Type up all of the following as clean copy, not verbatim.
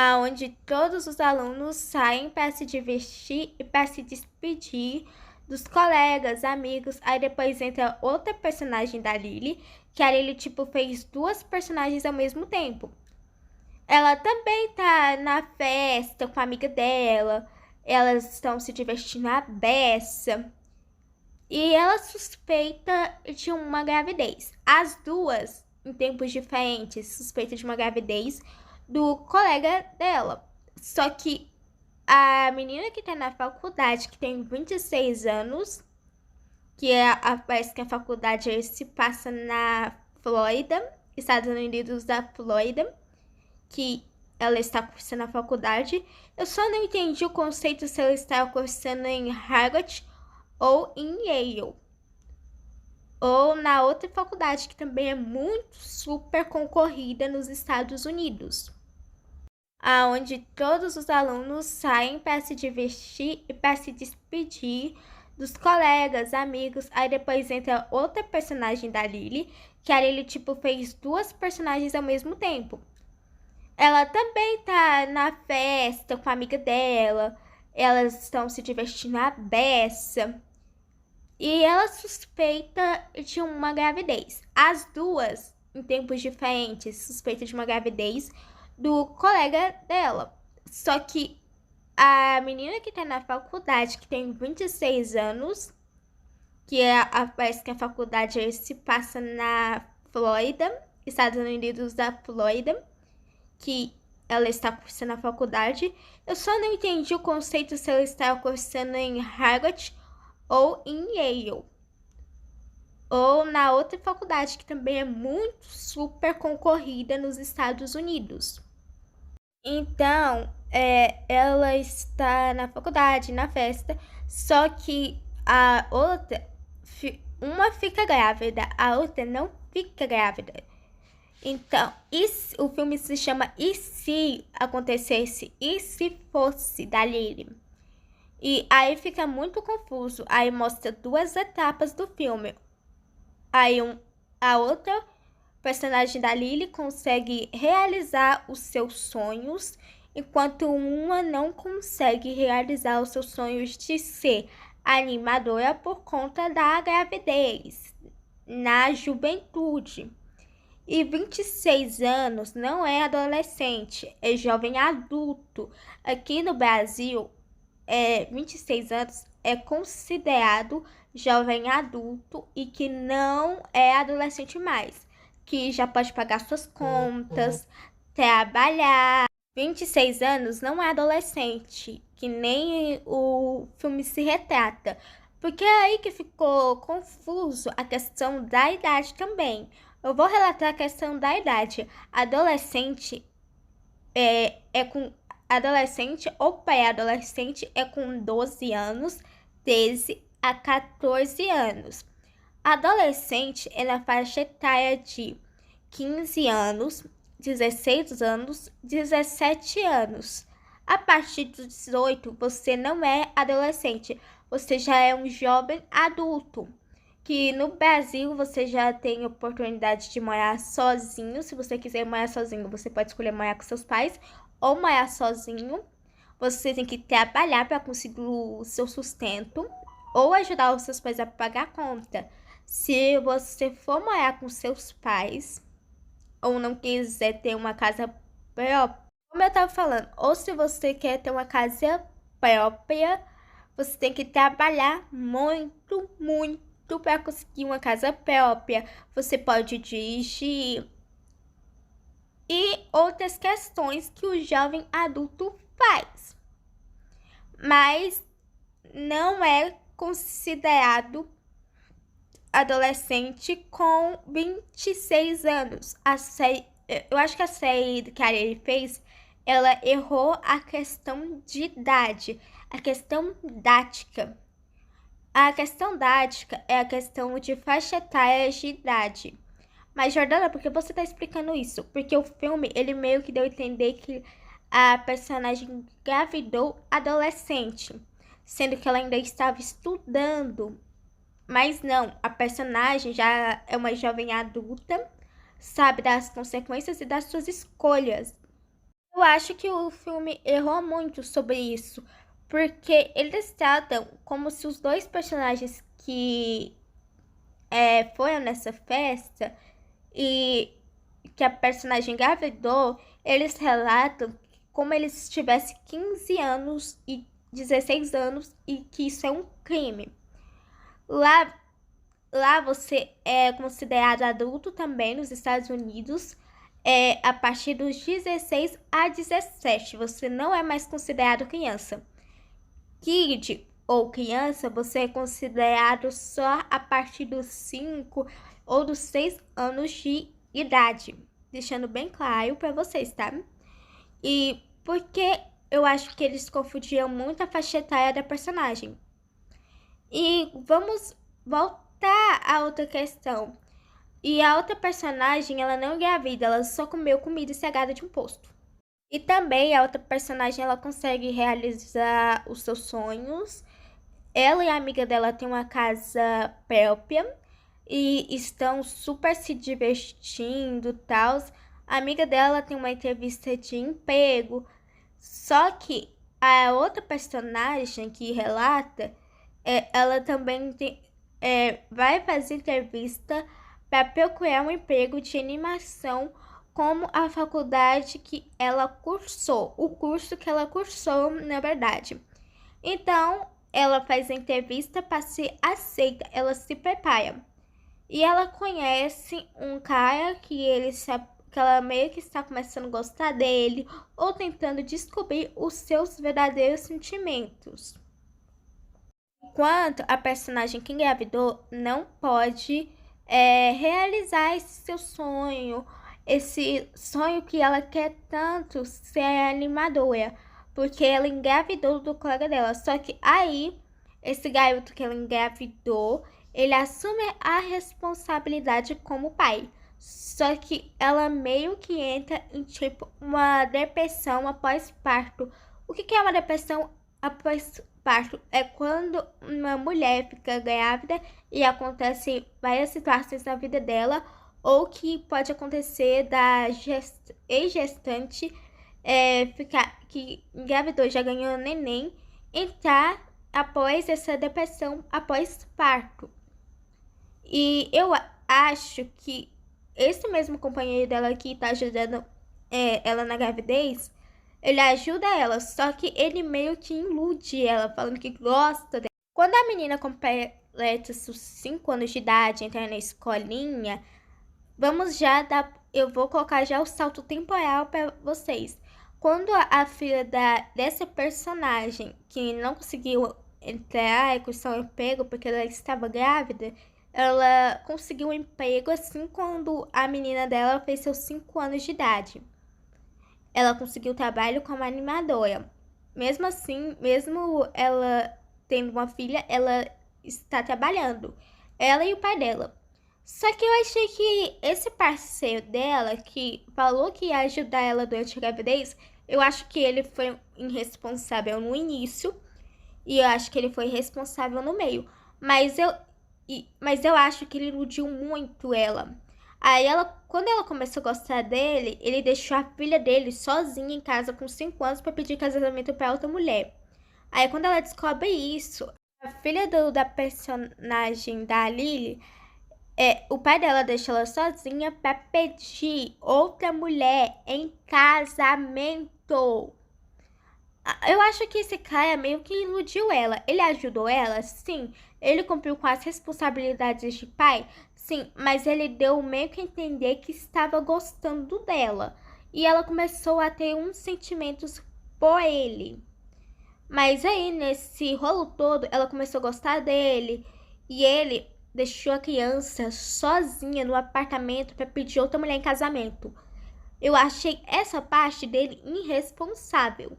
aonde todos os alunos saem para se divertir e para se despedir dos colegas, amigos. Aí depois entra outra personagem da Lily, que a Lily, tipo, fez duas personagens ao mesmo tempo. Ela também tá na festa com a amiga dela, elas estão se divertindo à beça. E ela suspeita de uma gravidez. As duas, em tempos diferentes, suspeitam de uma gravidez do colega dela. Só que a menina que tá na faculdade, que tem 26 anos, que parece que a faculdade se passa na Flórida, Estados Unidos da Flórida, que ela está cursando a faculdade. Eu só não entendi o conceito se ela está cursando em Harvard ou em Yale, ou na outra faculdade que também é muito super concorrida nos Estados Unidos, aonde todos os alunos saem para se divertir e para se despedir dos colegas, amigos. Aí depois entra outra personagem da Lily, que a Lily, tipo, fez duas personagens ao mesmo tempo. Ela também tá na festa com a amiga dela, elas estão se divertindo à beça. E ela suspeita de uma gravidez. As duas, em tempos diferentes, suspeitam de uma gravidez do colega dela. Só que a menina que tá na faculdade, que tem 26 anos, que parece que a faculdade se passa na Flórida, Estados Unidos da Flórida, que ela está cursando a faculdade. Eu só não entendi o conceito se ela está cursando em Harvard ou em Yale, ou na outra faculdade que também é muito super concorrida nos Estados Unidos. Então, ela está na faculdade, na festa, só que a outra, uma fica grávida, a outra não fica grávida. Então, o filme se chama E Se Acontecesse? E Se Fosse, da Lily. E aí fica muito confuso. Aí mostra duas etapas do filme. Aí a outra personagem da Lily consegue realizar os seus sonhos, enquanto uma não consegue realizar os seus sonhos de ser animadora por conta da gravidez na juventude. E 26 anos não é adolescente, é jovem adulto. Aqui no Brasil, 26 anos é considerado jovem adulto e que não é adolescente mais, que já pode pagar suas contas, trabalhar. 26 anos não é adolescente, que nem o filme se retrata, porque é aí que ficou confuso a questão da idade também. Eu vou relatar a questão da idade. Adolescente é com adolescente ou pré-adolescente é com 12 anos, 13 a 14 anos. Adolescente é na faixa etária de 15 anos, 16 anos, 17 anos. A partir dos 18, você não é adolescente, você já é um jovem adulto. Que no Brasil você já tem oportunidade de morar sozinho. Se você quiser morar sozinho, você pode escolher morar com seus pais ou morar sozinho. Você tem que trabalhar para conseguir o seu sustento ou ajudar os seus pais a pagar a conta. Se você for morar com seus pais ou não quiser ter uma casa própria, como eu estava falando, ou se você quer ter uma casa própria, você tem que trabalhar muito, muito para conseguir uma casa própria. Você pode dirigir e outras questões que o jovem adulto faz, mas não é considerado adolescente com 26 anos. Eu acho que a série que a Ariel fez, ela errou a questão de idade, a questão dática. A questão dática é a questão de faixa etária de idade. Mas, Jordana, por que você está explicando isso? Porque o filme, ele meio que deu a entender que a personagem engravidou adolescente, sendo que ela ainda estava estudando. Mas não, a personagem já é uma jovem adulta, sabe das consequências e das suas escolhas. Eu acho que o filme errou muito sobre isso, porque eles tratam como se os dois personagens que foram nessa festa e que a personagem engravidou, eles relatam como eles tivessem 15 anos e 16 anos e que isso é um crime. Lá, lá você é considerado adulto também nos Estados Unidos, a partir dos 16 a 17. Você não é mais considerado criança. Kid ou criança, você é considerado só a partir dos 5 ou dos 6 anos de idade. Deixando bem claro para vocês, tá? E porque eu acho que eles confundiam muito a faixa etária da personagem. E vamos voltar a outra questão. E a outra personagem, ela não engravida, ela só comeu comida estragada de um posto. E também a outra personagem, ela consegue realizar os seus sonhos. Ela e a amiga dela têm uma casa própria e estão super se divertindo, tal. A amiga dela tem uma entrevista de emprego. Só que a outra personagem que relata, ela também vai fazer entrevista para procurar um emprego de animação como a faculdade que ela cursou, o curso que ela cursou, na verdade. Então, ela faz a entrevista para ser aceita, ela se prepara. E ela conhece um cara que ela meio que está começando a gostar dele ou tentando descobrir os seus verdadeiros sentimentos. Enquanto a personagem que engravidou não pode realizar esse seu sonho, esse sonho que ela quer tanto ser animadora, porque ela engravidou do colega dela. Só que aí, esse garoto que ela engravidou, ele assume a responsabilidade como pai. Só que ela meio que entra em tipo uma depressão após parto. O que é uma depressão após parto? É quando uma mulher fica grávida e acontece várias situações na vida dela, ou que pode acontecer da ex-gestante ficar que engravidou e já ganhou neném, entrar após essa depressão após parto. E eu acho que esse mesmo companheiro dela que tá ajudando ela na gravidez, ele ajuda ela, só que ele meio que ilude ela, falando que gosta dela. Quando a menina completa seus 5 anos de idade, entra na escolinha, eu vou colocar já o salto temporal para vocês. Quando a filha dessa personagem, que não conseguiu entrar e cursar um emprego porque ela estava grávida, ela conseguiu um emprego assim quando a menina dela fez seus 5 anos de idade. Ela conseguiu trabalho como animadora. Mesmo assim, mesmo ela tendo uma filha, ela está trabalhando. Ela e o pai dela. Só que eu achei que esse parceiro dela, que falou que ia ajudar ela durante a gravidez, eu acho que ele foi irresponsável no início e eu acho que ele foi responsável no meio. Mas eu acho que ele iludiu muito ela. Aí quando ela começou a gostar dele, ele deixou a filha dele sozinha em casa com 5 anos para pedir casamento para outra mulher. Aí quando ela descobre isso, a filha da personagem da Lily, o pai dela deixa ela sozinha para pedir outra mulher em casamento. Eu acho que esse cara meio que iludiu ela. Ele ajudou ela? Sim. Ele cumpriu com as responsabilidades de pai? Sim. Mas ele deu meio que a entender que estava gostando dela. E ela começou a ter uns sentimentos por ele. Mas aí, nesse rolo todo, ela começou a gostar dele. E ele deixou a criança sozinha no apartamento para pedir outra mulher em casamento. Eu achei essa parte dele irresponsável.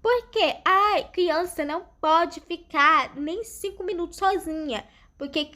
Porque a criança não pode ficar nem 5 minutos sozinha. Porque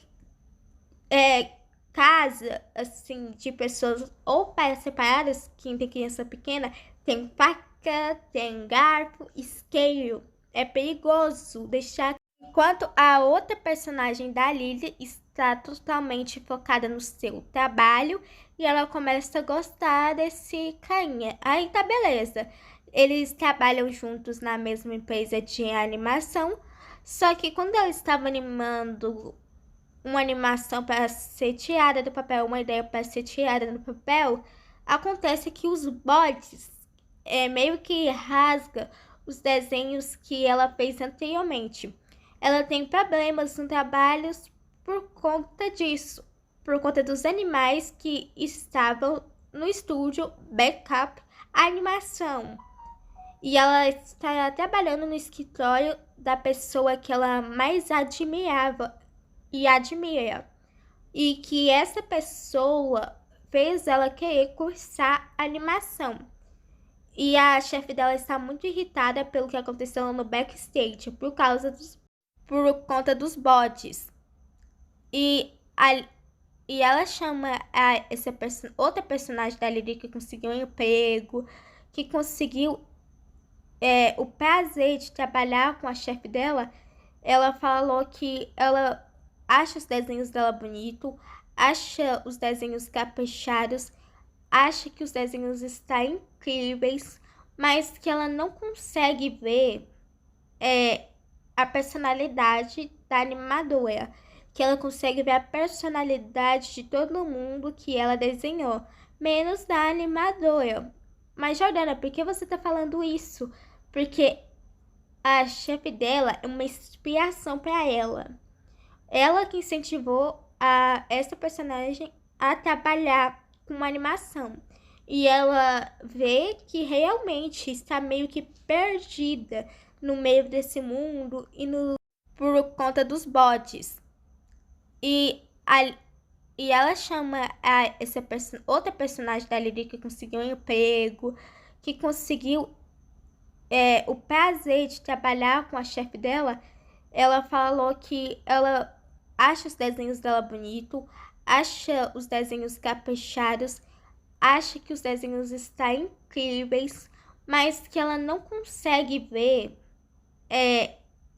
casa, assim, de pessoas ou pais separadas, quem tem criança pequena, tem faca, tem garfo, isqueiro. É perigoso deixar. Enquanto a outra personagem da Lily está totalmente focada no seu trabalho e ela começa a gostar desse carinha. Aí tá beleza. Eles trabalham juntos na mesma empresa de animação, só que quando ela estava animando uma animação para ser tirada do papel, uma ideia para ser tirada do papel, acontece que os bots meio que rasga os desenhos que ela fez anteriormente. Ela tem problemas no trabalho por conta disso, por conta dos animais que estavam no estúdio Backup Animação. E ela está trabalhando no escritório da pessoa que ela mais admirava e admira. E que essa pessoa fez ela querer cursar animação. E a chefe dela está muito irritada pelo que aconteceu no backstage por conta dos bots. E ela chama outra personagem da Lily que conseguiu um emprego, que conseguiu o prazer de trabalhar com a chefe dela. Ela falou que ela acha os desenhos dela bonito, acha os desenhos caprichados, acha que os desenhos estão incríveis, mas que ela não consegue ver a personalidade da animadora, que ela consegue ver a personalidade de todo mundo que ela desenhou, menos da animadora. Mas Jordana, por que você tá falando isso? Porque a chefe dela é uma inspiração para ela. Ela que incentivou essa personagem a trabalhar com uma animação. E ela vê que realmente está meio que perdida no meio desse mundo por conta dos bots. E ela chama outra personagem da Lily que conseguiu um emprego, que conseguiu o prazer de trabalhar com a chefe dela. Ela falou que ela acha os desenhos dela bonito, acha os desenhos caprichados, acha que os desenhos estão incríveis, mas que ela não consegue ver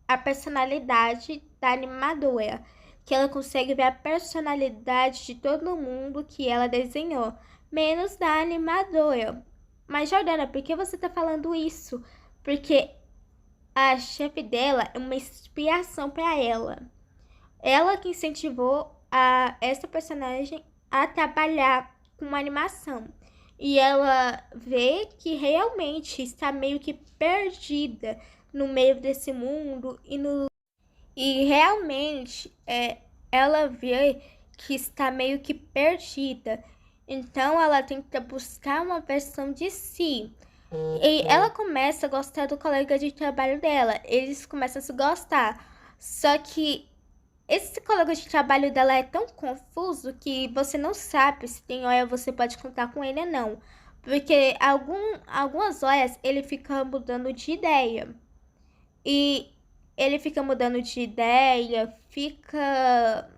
a personalidade da animadora, que ela consegue ver a personalidade de todo mundo que ela desenhou, menos da animadora. Mas Jordana, por que você tá falando isso? Porque a chefe dela é uma inspiração para ela. Ela que incentivou essa personagem a trabalhar com uma animação. E ela vê que realmente está meio que perdida no meio desse mundo e realmente ela vê que está meio que perdida. Então ela tenta buscar uma versão de si. E ela começa a gostar do colega de trabalho dela. Eles começam a se gostar. Só que esse colega de trabalho dela é tão confuso que você não sabe se tem hora você pode contar com ele ou não. Porque algumas horas ele fica mudando de ideia. E ele fica mudando de ideia, fica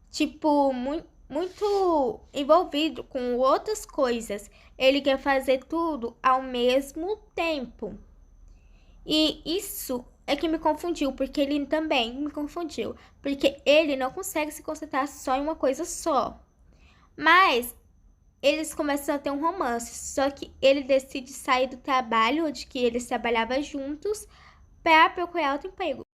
tipo muito envolvido com outras coisas. Ele quer fazer tudo ao mesmo tempo. E isso é que me confundiu, porque ele também me confundiu. Porque ele não consegue se concentrar só em uma coisa só. Mas eles começam a ter um romance. Só que ele decide sair do trabalho onde que eles trabalhavam juntos para procurar outro emprego.